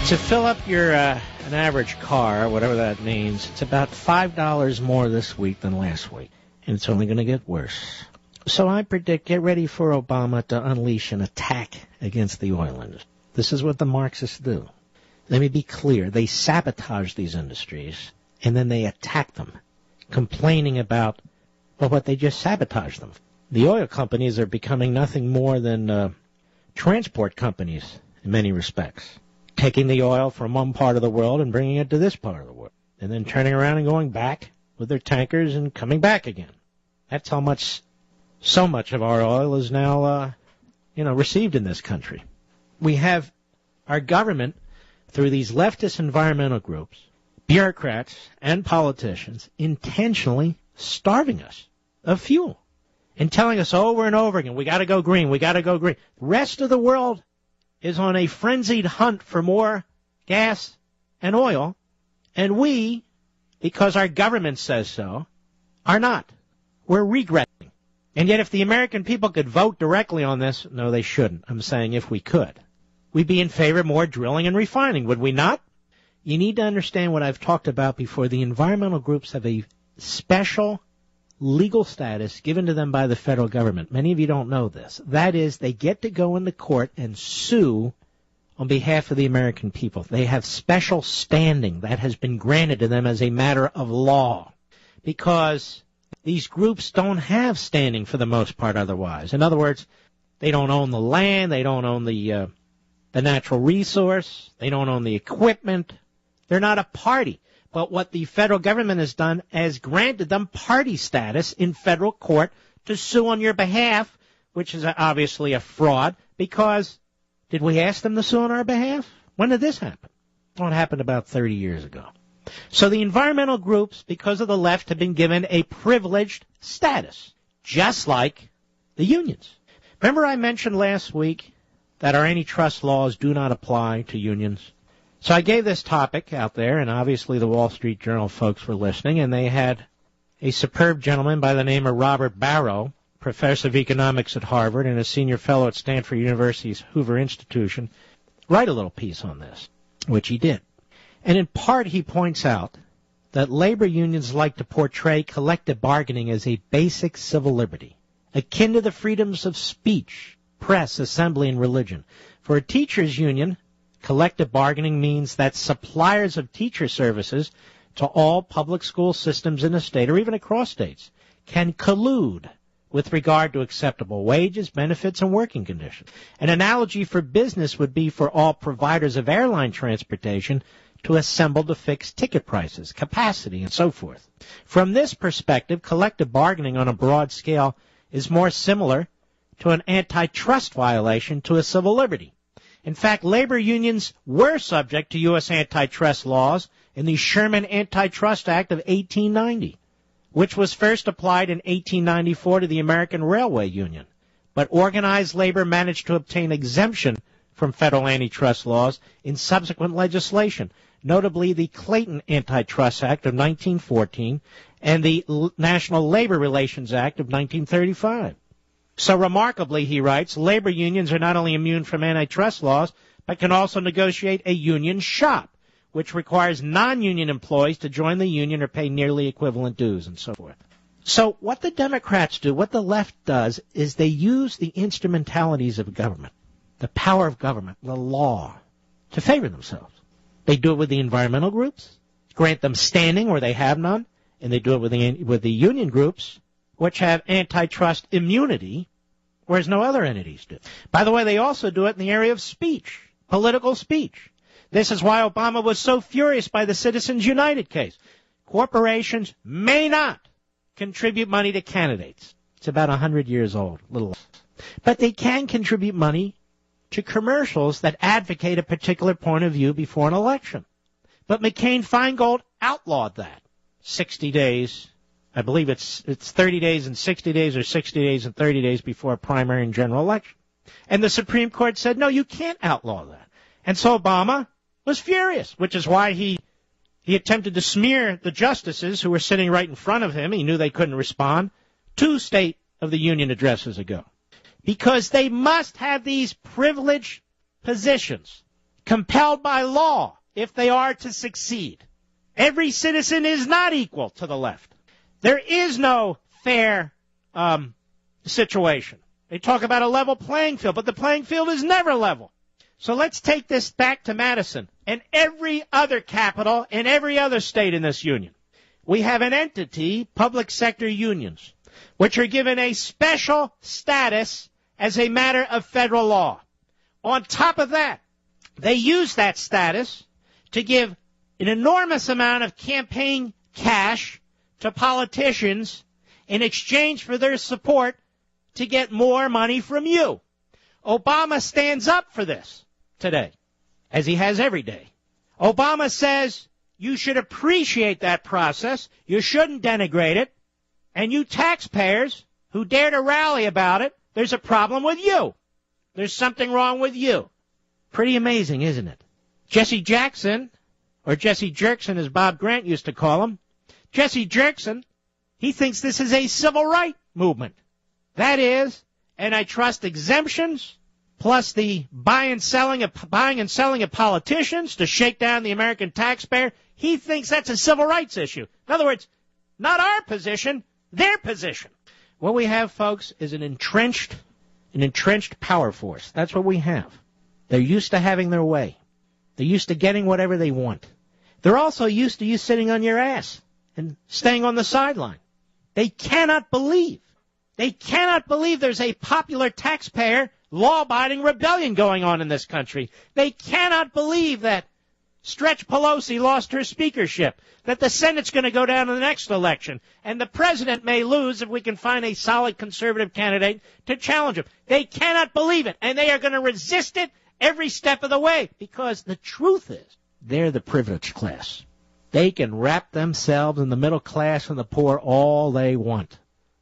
To fill up your an average car, whatever that means, it's about $5 more this week than last week. And it's only going to get worse. So I predict, get ready for Obama to unleash an attack against the oil industry. This is what the Marxists do. Let me be clear. They sabotage these industries, and then they attack them, complaining about, well, what they just sabotaged them. The oil companies are becoming nothing more than transport companies in many respects, taking the oil from one part of the world and bringing it to this part of the world, and then turning around and going back with their tankers and coming back again. That's how much, so much of our oil is now, received in this country. We have our government, through these leftist environmental groups, bureaucrats, and politicians, intentionally starving us of fuel and telling us over and over again, we got to go green, we got to go green. The rest of the world is on a frenzied hunt for more gas and oil, and we, because our government says so, are not. We're regressing. And yet if the American people could vote directly on this, no, they shouldn't. I'm saying if we could, we'd be in favor of more drilling and refining, would we not? You need to understand what I've talked about before. The environmental groups have a special legal status given to them by the federal government. Many of you don't know this. That is, they get to go into court and sue on behalf of the American people. They have special standing that has been granted to them as a matter of law, because these groups don't have standing for the most part otherwise. In other words, they don't own the land, they don't own the natural resource, they don't own the equipment. They're not a party. But what the federal government has done is granted them party status in federal court to sue on your behalf, which is obviously a fraud, because did we ask them to sue on our behalf? When did this happen? Well, it happened about 30 years ago. So the environmental groups, because of the left, have been given a privileged status, just like the unions. Remember I mentioned last week that our antitrust laws do not apply to unions? So I gave this topic out there, and obviously the Wall Street Journal folks were listening, and they had a superb gentleman by the name of Robert Barrow, professor of economics at Harvard and a senior fellow at Stanford University's Hoover Institution, write a little piece on this, which he did. And in part he points out that labor unions like to portray collective bargaining as a basic civil liberty, akin to the freedoms of speech, press, assembly, and religion. For a teachers' union, collective bargaining means that suppliers of teacher services to all public school systems in a state or even across states can collude with regard to acceptable wages, benefits, and working conditions. An analogy for business would be for all providers of airline transportation to assemble to fix ticket prices, capacity, and so forth. From this perspective, collective bargaining on a broad scale is more similar to an antitrust violation to a civil liberty. In fact, labor unions were subject to U.S. antitrust laws in the Sherman Antitrust Act of 1890, which was first applied in 1894 to the American Railway Union. But organized labor managed to obtain exemption from federal antitrust laws in subsequent legislation, notably the Clayton Antitrust Act of 1914 and the National Labor Relations Act of 1935. So remarkably, he writes, labor unions are not only immune from antitrust laws, but can also negotiate a union shop, which requires non-union employees to join the union or pay nearly equivalent dues and so forth. So what the Democrats do, what the left does, is they use the instrumentalities of government, the power of government, the law, to favor themselves. They do it with the environmental groups, grant them standing where they have none, and they do it with the union groups, which have antitrust immunity, whereas no other entities do. By the way, they also do it in the area of speech, political speech. This is why Obama was so furious by the Citizens United case. Corporations may not contribute money to candidates. It's about 100 years old, little less. But they can contribute money to commercials that advocate a particular point of view before an election. But McCain-Feingold outlawed that. 60 days. I believe it's 30 days and 60 days or 60 days and 30 days before a primary and general election. And the Supreme Court said, no, you can't outlaw that. And so Obama was furious, which is why he attempted to smear the justices who were sitting right in front of him. He knew they couldn't respond. 2 State of the Union addresses ago. Because they must have these privileged positions compelled by law if they are to succeed. Every citizen is not equal to the left. There is no fair situation. They talk about a level playing field, but the playing field is never level. So let's take this back to Madison and every other capital and every other state in this union. We have an entity, public sector unions, which are given a special status as a matter of federal law. On top of that, they use that status to give an enormous amount of campaign cash to politicians in exchange for their support to get more money from you. Obama stands up for this today, as he has every day. Obama says you should appreciate that process, you shouldn't denigrate it, and you taxpayers who dare to rally about it, there's a problem with you. There's something wrong with you. Pretty amazing, isn't it? Jesse Jackson, or Jesse Jerkson as Bob Grant used to call him, Jesse Jerkson, he thinks this is a civil rights movement. That is, antitrust exemptions, plus the buying and selling of politicians to shake down the American taxpayer. He thinks that's a civil rights issue. In other words, not our position, their position. What we have, folks, is an entrenched power force. That's what we have. They're used to having their way. They're used to getting whatever they want. They're also used to you sitting on your ass and staying on the sideline. They cannot believe there's a popular taxpayer law-abiding rebellion going on in this country. They cannot believe that Stretch Pelosi lost her speakership, that the Senate's going to go down in the next election, and the president may lose if we can find a solid conservative candidate to challenge him. They cannot believe it, and they are going to resist it every step of the way, because the truth is, they're the privileged class. They can wrap themselves in the middle class and the poor all they want.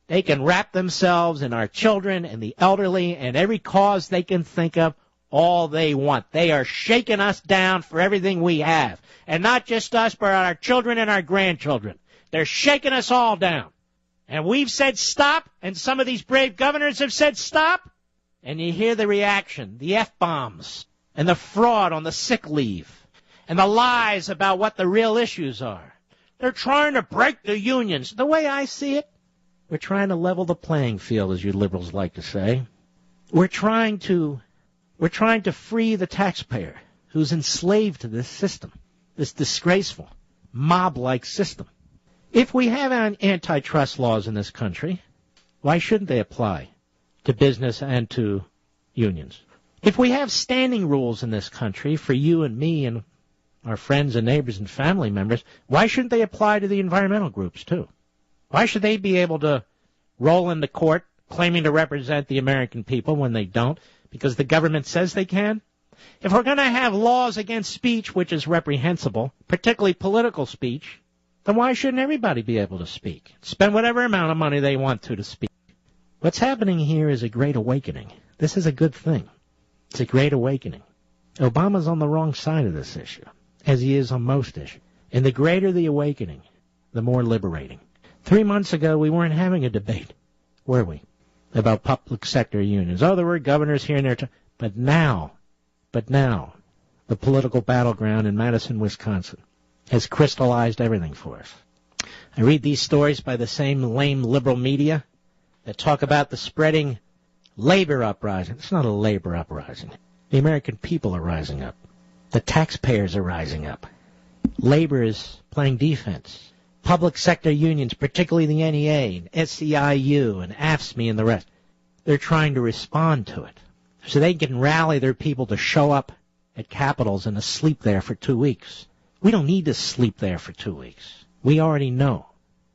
They can wrap themselves in our children and the elderly and every cause they can think of all they want. They are shaking us down for everything we have. And not just us, but our children and our grandchildren. They're shaking us all down. And we've said stop, and some of these brave governors have said stop. And you hear the reaction, the F-bombs, and the fraud on the sick leave, and the lies about what the real issues are. They're trying to break the unions. The way I see it, we're trying to level the playing field, as you liberals like to say. We're trying to free the taxpayer who's enslaved to this system, this disgraceful, mob-like system. If we have antitrust laws in this country, why shouldn't they apply to business and to unions? If we have standing rules in this country for you and me and our friends and neighbors and family members, why shouldn't they apply to the environmental groups too? Why should they be able to roll into court claiming to represent the American people when they don't, because the government says they can? If we're going to have laws against speech, which is reprehensible, particularly political speech, then why shouldn't everybody be able to speak? Spend whatever amount of money they want to speak. What's happening here is a great awakening. This is a good thing. It's a great awakening. Obama's on the wrong side of this issue, as he is on most issues. And the greater the awakening, the more liberating. 3 months ago, we weren't having a debate, were we, about public sector unions. Oh, there were governors here and there. But now, the political battleground in Madison, Wisconsin, has crystallized everything for us. I read these stories by the same lame liberal media that talk about the spreading labor uprising. It's not a labor uprising. The American people are rising up. The taxpayers are rising up. Labor is playing defense. Public sector unions, particularly the NEA, and SEIU, and AFSCME, and the rest, they're trying to respond to it so they can rally their people to show up at capitals and to sleep there for 2 weeks. We don't need to sleep there for 2 weeks. We already know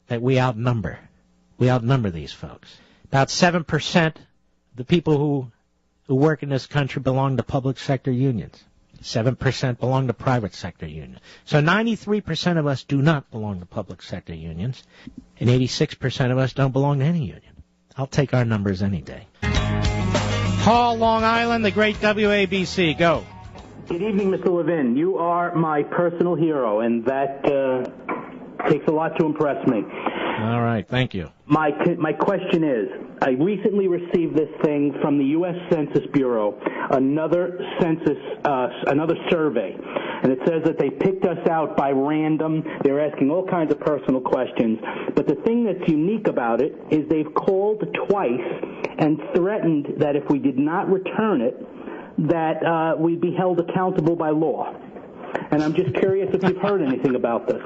that we outnumber these folks. About 7% of the people who work in this country belong to public sector unions. 7% belong to private sector unions. So 93% of us do not belong to public sector unions, and 86% of us don't belong to any union. I'll take our numbers any day. Paul, Long Island, the great WABC. Go. Good evening, Mr. Levin. You are my personal hero, and that takes a lot to impress me. All right, thank you. My question is, I recently received this thing from the U.S. Census Bureau, another survey, and it says that they picked us out by random. They're asking all kinds of personal questions, but the thing that's unique about it is they've called twice and threatened that if we did not return it, that we'd be held accountable by law. And I'm just curious if you've heard anything about this.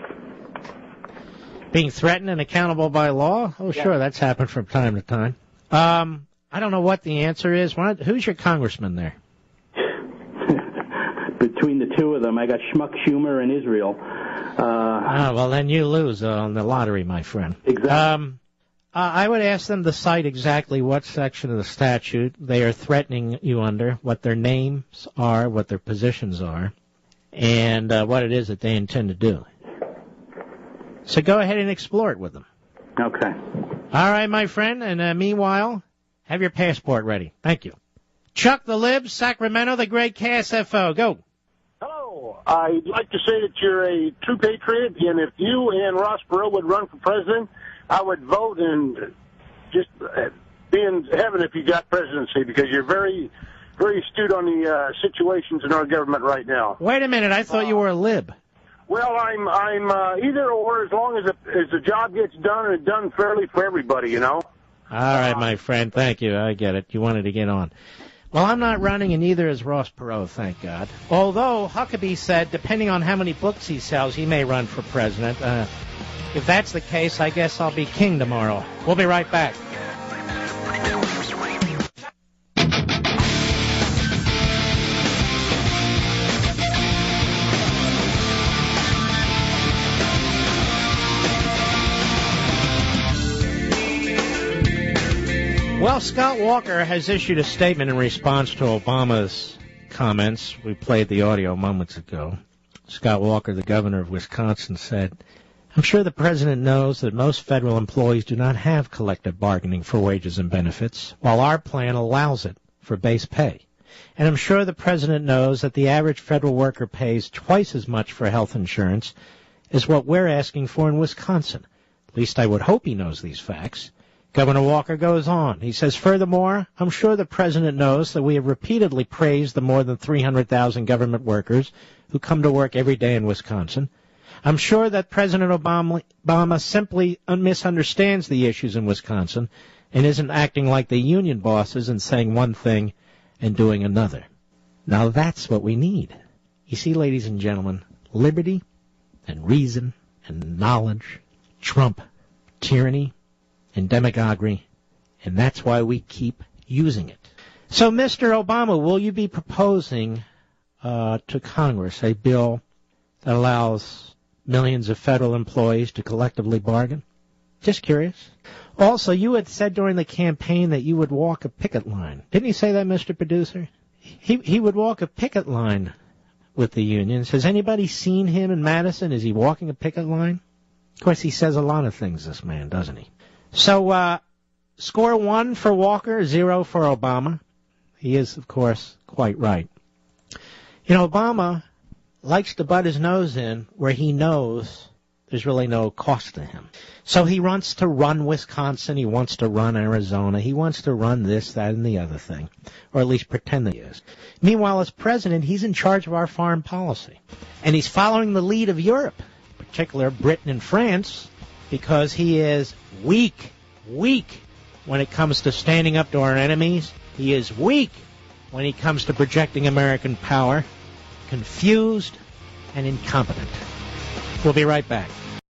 Being threatened and accountable by law? Oh, sure, that's happened from time to time. I don't know what the answer is. Who's your congressman there? Between the two of them, I got Schmuck Schumer and Israel. Well, then you lose on the lottery, my friend. Exactly. I would ask them to cite exactly what section of the statute they are threatening you under, what their names are, what their positions are, and what it is that they intend to do. So go ahead and explore it with them. Okay. All right, my friend, and meanwhile, have your passport ready. Thank you. Chuck the Libs, Sacramento, the great KSFO. Go. Hello. I'd like to say that you're a true patriot, and if you and Ross Perot would run for president, I would vote and just be in heaven if you got presidency, because you're very, very astute on the situations in our government right now. Wait a minute. I thought you were a lib. Well, I'm either or, as long as the job gets done and done fairly for everybody, you know. All right, my friend. Thank you. I get it. You wanted to get on. Well, I'm not running, and neither is Ross Perot, thank God. Although Huckabee said, depending on how many books he sells, he may run for president. If that's the case, I guess I'll be king tomorrow. We'll be right back. Well, Scott Walker has issued a statement in response to Obama's comments. We played the audio moments ago. Scott Walker, the governor of Wisconsin, said, I'm sure the president knows that most federal employees do not have collective bargaining for wages and benefits, while our plan allows it for base pay. And I'm sure the president knows that the average federal worker pays twice as much for health insurance as what we're asking for in Wisconsin. At least I would hope he knows these facts. Governor Walker goes on. He says, furthermore, I'm sure the president knows that we have repeatedly praised the more than 300,000 government workers who come to work every day in Wisconsin. I'm sure that President Obama simply misunderstands the issues in Wisconsin and isn't acting like the union bosses and saying one thing and doing another. Now that's what we need. You see, ladies and gentlemen, liberty and reason and knowledge trump tyranny and demagoguery, and that's why we keep using it. So, Mr. Obama, will you be proposing to Congress a bill that allows millions of federal employees to collectively bargain? Just curious. Also, you had said during the campaign that you would walk a picket line. Didn't you say that, Mr. Producer? He would walk a picket line with the unions. Has anybody seen him in Madison? Is he walking a picket line? Of course, he says a lot of things, this man, doesn't he? So, score 1 for Walker, 0 for Obama. He is, of course, quite right. You know, Obama likes to butt his nose in where he knows there's really no cost to him. So he wants to run Wisconsin, he wants to run Arizona, he wants to run this, that, and the other thing, or at least pretend that he is. Meanwhile, as president, he's in charge of our foreign policy. And he's following the lead of Europe, in particular Britain and France, because he is weak when it comes to standing up to our enemies. He is weak when he comes to projecting American power, confused and incompetent. We'll be right back.